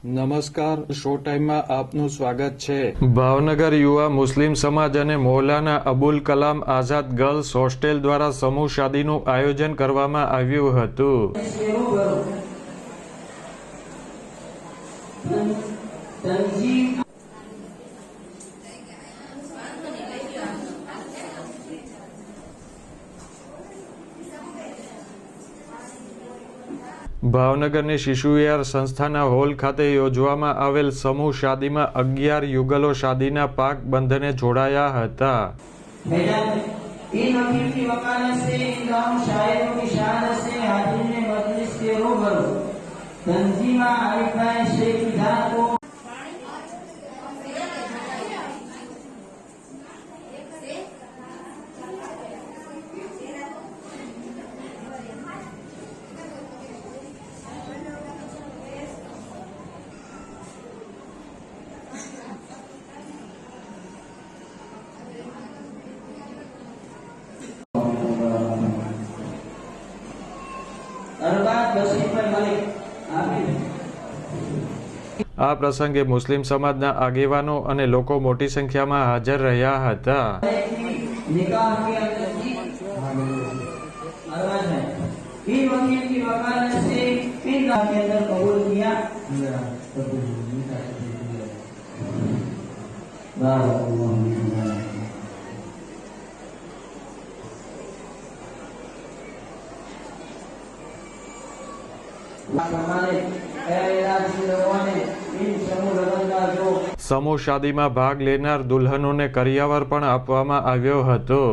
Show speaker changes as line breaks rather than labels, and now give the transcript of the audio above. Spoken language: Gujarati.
નમસ્કાર, શો ટાઈમમાં આપનું સ્વાગત છે।
ભાવનગર યુવા મુસ્લિમ સમાજ અને મૌલાના અબુલ કલામ આઝાદ ગર્લ્સ હોસ્ટેલ દ્વારા સમૂહ શાદીનું આયોજન કરવામાં આવ્યું હતું। ભાવનગરની શિશુ વિહાર સંસ્થાના હોલ ખાતે યોજવામાં આવેલ સમૂહ શાદીમાં 11 યુગલો શાદીના પાક બંધને જોડાયા હતા। આ પ્રસંગે મુસ્લિમ સમાજના આગેવાનો અને લોકો મોટી સંખ્યામાં હાજર રહ્યા હતા। સમૂહ શાદીમાં ભાગ લેનાર દુલ્હનોને કરિયાવર પણ આપવામાં આવ્યો હતો।